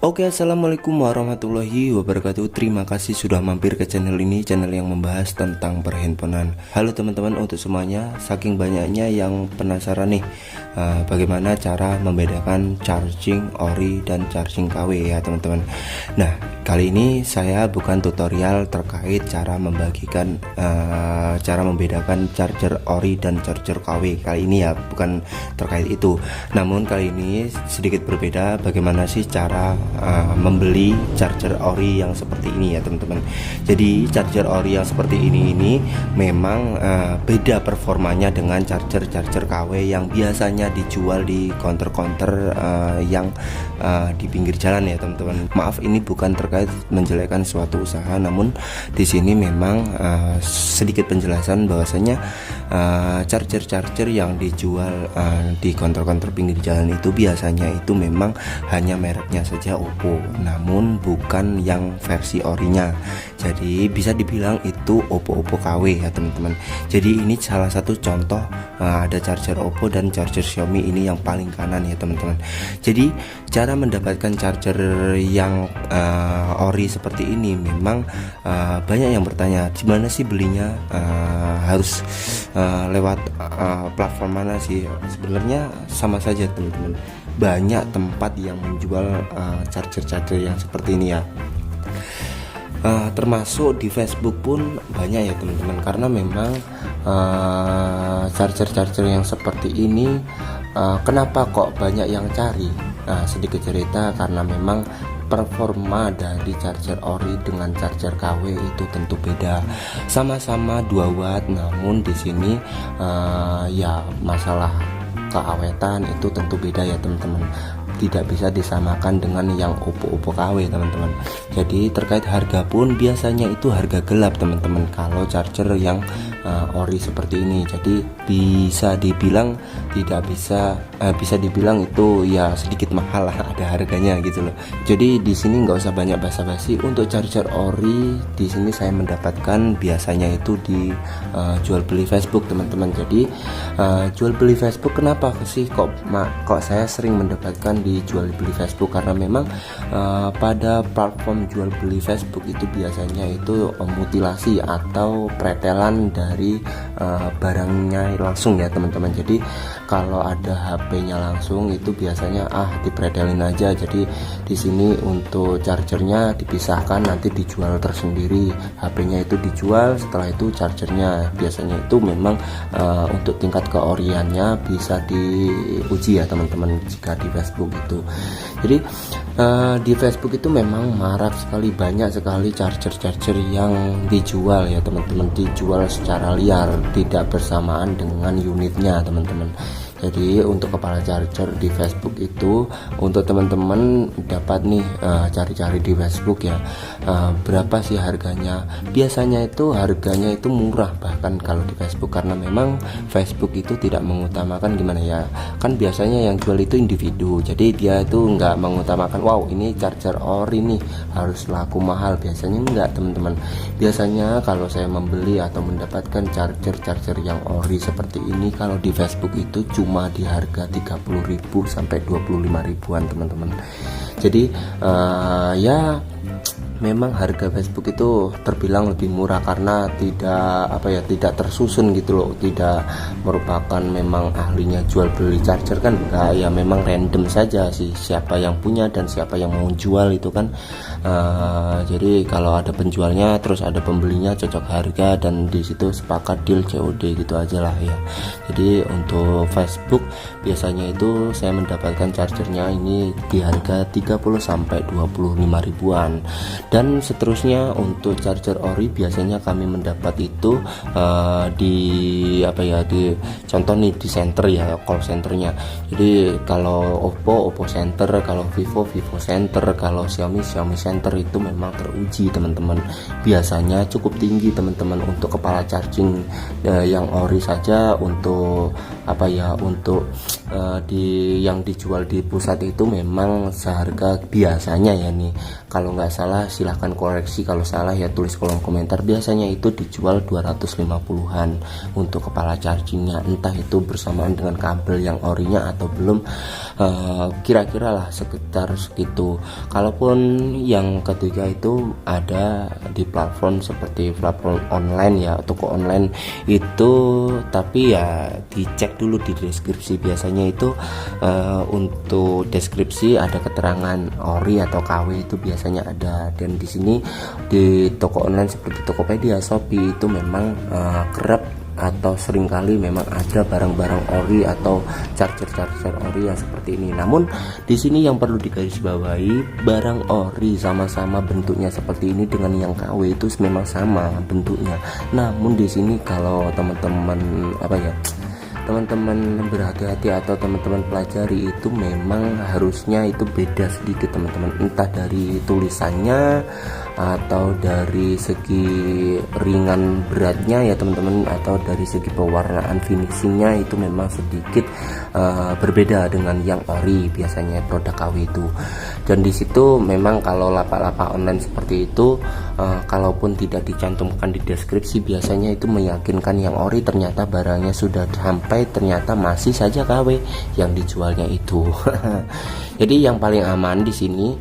Oke, assalamualaikum warahmatullahi wabarakatuh. Terima kasih sudah mampir ke channel ini, channel yang membahas tentang perhandphonean. Halo teman-teman, untuk semuanya, saking banyaknya yang penasaran nih, bagaimana cara membedakan charging ori dan charging KW ya teman-teman. Nah, kali ini saya bukan tutorial terkait cara membedakan charger ori dan charger KW. Kali ini ya bukan terkait itu. Namun kali ini sedikit berbeda, bagaimana sih cara membeli charger ori yang seperti ini ya teman-teman. Jadi charger ori yang seperti ini memang beda performanya dengan charger KW yang biasanya dijual di counter-counter yang di pinggir jalan ya teman-teman. Maaf, ini bukan terkait menjelekkan suatu usaha, namun di sini memang sedikit penjelasan bahwasanya charger yang dijual di counter-counter pinggir jalan itu biasanya itu memang hanya mereknya saja Oppo, namun bukan yang versi orinya. Jadi bisa dibilang itu Oppo KW ya teman-teman. Jadi ini salah satu contoh, ada charger Oppo dan charger Xiaomi ini yang paling kanan ya teman-teman. Jadi cara mendapatkan charger yang ori seperti ini memang banyak yang bertanya, gimana sih belinya, harus lewat platform mana sih? Sebenarnya sama saja teman-teman, banyak tempat yang menjual charger yang seperti ini ya. Termasuk di Facebook pun banyak ya teman-teman, karena memang charger yang seperti ini kenapa kok banyak yang cari. Sedikit cerita, karena memang performa dari charger ori dengan charger KW itu tentu beda. Sama-sama 2 watt, namun di sini ya masalah keawetan itu tentu beda ya teman-teman. Tidak bisa disamakan dengan yang Oppo KW teman-teman. Jadi terkait harga pun biasanya itu harga gelap teman-teman kalau charger yang ori seperti ini. Jadi bisa dibilang bisa dibilang itu ya sedikit mahal lah, ada harganya gitu loh. Jadi di sini nggak usah banyak basa-basi. Untuk charger ori di sini saya mendapatkan biasanya itu di jual beli Facebook teman-teman. Jadi jual beli Facebook, kenapa sih kok saya sering mendapatkan di jual beli Facebook? Karena memang pada platform jual beli Facebook itu biasanya itu mutilasi atau pretelan dari barangnya langsung ya teman-teman. Jadi kalau ada HP-nya langsung itu biasanya dipretelin aja. Jadi di sini untuk chargernya dipisahkan, nanti dijual tersendiri. HP-nya itu dijual, setelah itu chargernya. Biasanya itu memang untuk tingkat keoriannya bisa diuji ya teman-teman jika di Facebook itu. Jadi di Facebook itu memang marak sekali, banyak sekali charger yang dijual ya teman-teman, dijual secara liar, tidak bersamaan dengan unitnya teman-teman. Jadi untuk kepala charger di Facebook itu, untuk teman-teman dapat nih cari-cari di Facebook ya, berapa sih harganya. Biasanya itu harganya itu murah bahkan kalau di Facebook, karena memang Facebook itu tidak mengutamakan gimana ya, kan biasanya yang jual itu individu. Jadi dia itu nggak mengutamakan wow ini charger ori nih harus laku mahal. Biasanya enggak teman-teman. Biasanya kalau saya membeli atau mendapatkan charger yang ori seperti ini, kalau di Facebook itu cuma di harga 30.000 sampai 25.000-an teman-teman. Jadi ya memang harga Facebook itu terbilang lebih murah karena tidak tersusun gitu loh, tidak merupakan memang ahlinya jual beli charger kan enggak ya, memang random saja sih siapa yang punya dan siapa yang mau jual itu kan. Jadi kalau ada penjualnya terus ada pembelinya, cocok harga dan di situ sepakat deal COD gitu aja lah ya. Jadi untuk Facebook biasanya itu saya mendapatkan chargernya ini di harga 30 sampai 25 ribuan. Dan seterusnya untuk charger ori biasanya kami mendapat itu di contoh nih di center ya, call centernya. Jadi kalau Oppo center, kalau Vivo center, kalau Xiaomi center itu memang teruji teman-teman. Biasanya cukup tinggi teman-teman untuk kepala charging yang ori saja. Untuk untuk yang dijual di pusat itu memang seharga biasanya ya nih, kalau nggak salah silahkan koreksi kalau salah ya, tulis kolom komentar. Biasanya itu dijual 250-an untuk kepala chargingnya, entah itu bersamaan dengan kabel yang orinya atau belum, kira-kira lah sekitar segitu. Kalaupun yang ketiga itu ada di platform seperti platform online ya, toko online itu, tapi ya dicek dulu di deskripsi. Biasanya itu untuk deskripsi ada keterangan ori atau KW itu biasanya ada. Dan di sini di toko online seperti Tokopedia, Shopee itu memang kerap atau seringkali memang ada barang-barang ori atau charger ori yang seperti ini. Namun di sini yang perlu digarisbawahi, barang ori sama-sama bentuknya seperti ini dengan yang KW itu memang sama bentuknya. Namun di sini kalau teman-teman teman-teman berhati-hati atau teman-teman pelajari, itu memang harusnya itu beda sedikit teman-teman, entah dari tulisannya atau dari segi ringan beratnya ya teman-teman, atau dari segi pewarnaan finishingnya itu memang sedikit berbeda dengan yang ori biasanya produk KW itu. Dan di situ memang kalau lapak-lapak online seperti itu, kalaupun tidak dicantumkan di deskripsi, biasanya itu meyakinkan yang ori, ternyata barangnya sudah sampai, ternyata masih saja KW yang dijualnya itu. Jadi yang paling aman di sini,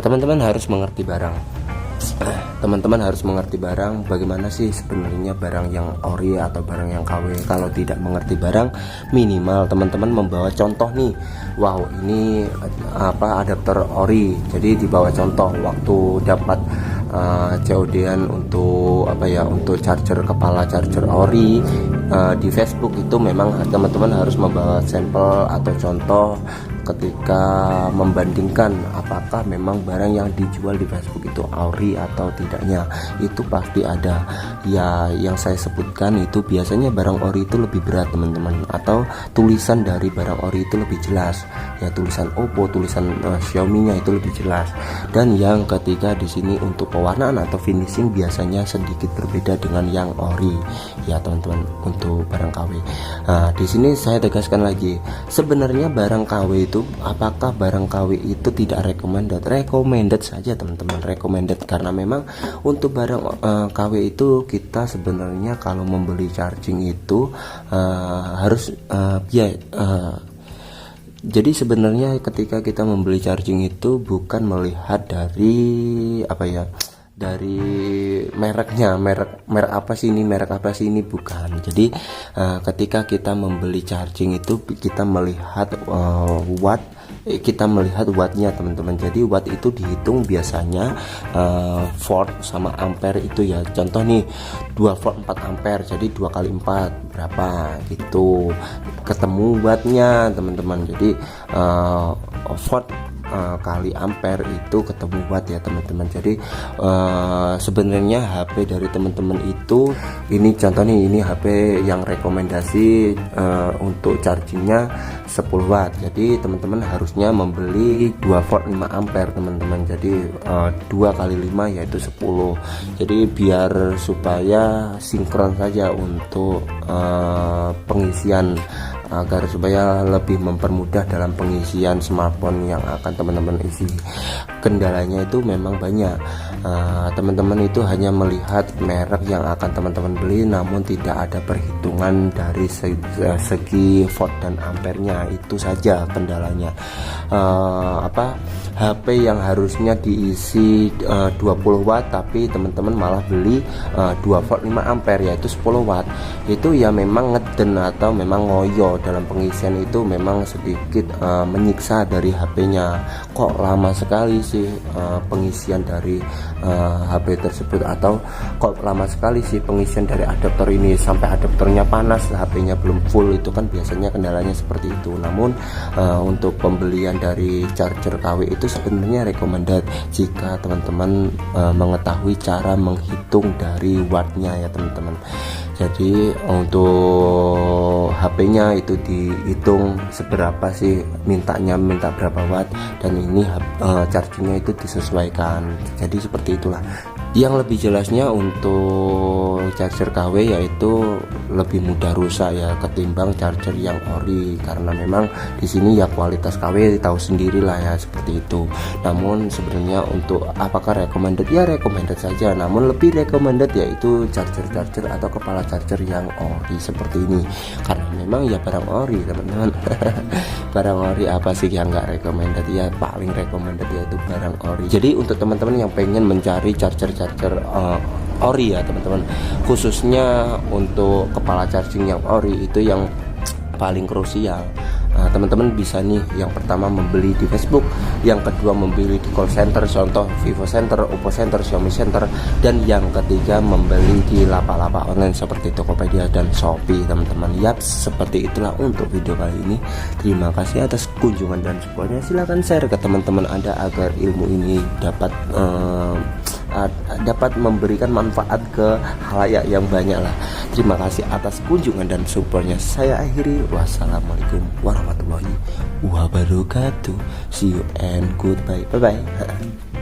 teman-teman harus mengerti barang. Teman-teman harus mengerti barang, bagaimana sih sebenarnya barang yang ori atau barang yang KW. Kalau tidak mengerti barang, minimal teman-teman membawa contoh nih. Wow, ini adapter ori. Jadi dibawa contoh waktu dapat COD-an untuk untuk charger, kepala charger ori di Facebook itu, memang teman-teman harus membawa sampel atau contoh ketika membandingkan apakah memang barang yang dijual di Facebook itu ori atau tidaknya. Itu pasti ada ya, yang saya sebutkan itu biasanya barang ori itu lebih berat teman-teman, atau tulisan dari barang ori itu lebih jelas ya, tulisan Oppo, tulisan Xiaomi-nya itu lebih jelas. Dan yang ketiga di sini untuk pewarnaan atau finishing biasanya sedikit berbeda dengan yang ori ya teman-teman, untuk barang KW. Nah, di sini saya tegaskan lagi, sebenarnya barang KW itu, apakah barang KW itu tidak recommended saja teman-teman, recommended, karena memang untuk barang KW itu kita sebenarnya kalau membeli charging itu harus jadi sebenarnya ketika kita membeli charging itu bukan melihat dari dari mereknya, merek apa sih ini, merek apa sih ini, bukan. Jadi ketika kita membeli charging itu kita melihat kita melihat wattnya teman-teman. Jadi watt itu dihitung biasanya volt sama ampere itu ya. Contoh nih 2 volt 4 ampere, jadi 2 kali 4 berapa gitu, ketemu wattnya teman-teman. Jadi volt kali ampere itu ketemu watt ya teman-teman. Jadi sebenarnya HP dari teman-teman itu, ini contoh nih, ini HP yang rekomendasi untuk chargingnya 10 watt. Jadi teman-teman harusnya membeli 2 volt 5 ampere teman-teman. Jadi 2 kali 5 yaitu 10. Jadi biar supaya sinkron saja untuk pengisian, agar supaya lebih mempermudah dalam pengisian smartphone yang akan teman-teman isi. Kendalanya itu memang banyak, teman-teman itu hanya melihat merek yang akan teman-teman beli, namun tidak ada perhitungan dari segi volt dan ampernya. Itu saja kendalanya. HP yang harusnya diisi 20 watt tapi teman-teman malah beli 2 volt 5 ampere yaitu 10 watt. Itu ya memang ngeden atau memang ngoyo dalam pengisian, itu memang sedikit menyiksa dari HP-nya. Kok lama sekali sih pengisian dari HP tersebut, atau kok lama sekali sih pengisian dari adaptor ini, sampai adaptornya panas, HP-nya belum full. Itu kan biasanya kendalanya seperti itu. Namun untuk pembelian dari charger KW itu sebenarnya recommended jika teman-teman mengetahui cara menghitung dari wattnya ya teman-teman. Jadi untuk HP-nya itu dihitung seberapa sih, minta berapa watt, dan ini chargingnya itu disesuaikan. Jadi seperti itulah. Yang lebih jelasnya untuk charger KW yaitu lebih mudah rusak ya ketimbang charger yang ori, karena memang di sini ya kualitas KW tahu sendiri lah ya seperti itu. Namun sebenarnya untuk apakah recommended, ya recommended saja, namun lebih recommended yaitu charger atau kepala charger yang ori seperti ini, karena memang ya barang ori teman-teman. Barang ori apa sih yang nggak recommended, ya paling recommended yaitu barang ori. Jadi untuk teman-teman yang pengen mencari charger ori ya teman-teman, khususnya untuk kepala charging yang ori itu yang paling krusial. Teman-teman bisa nih, yang pertama membeli di Facebook, yang kedua membeli di call center, contoh Vivo Center, Oppo Center, Xiaomi Center, dan yang ketiga membeli di lapak-lapak online seperti Tokopedia dan Shopee teman-teman. Yap, seperti itulah untuk video kali ini. Terima kasih atas kunjungan dan supportnya. Silahkan share ke teman-teman Anda agar ilmu ini dapat memberikan manfaat ke halayak yang banyak lah. Terima kasih atas kunjungan dan supportnya. Saya akhiri, wassalamualaikum warahmatullahi wabarakatuh. See you and goodbye. Bye bye.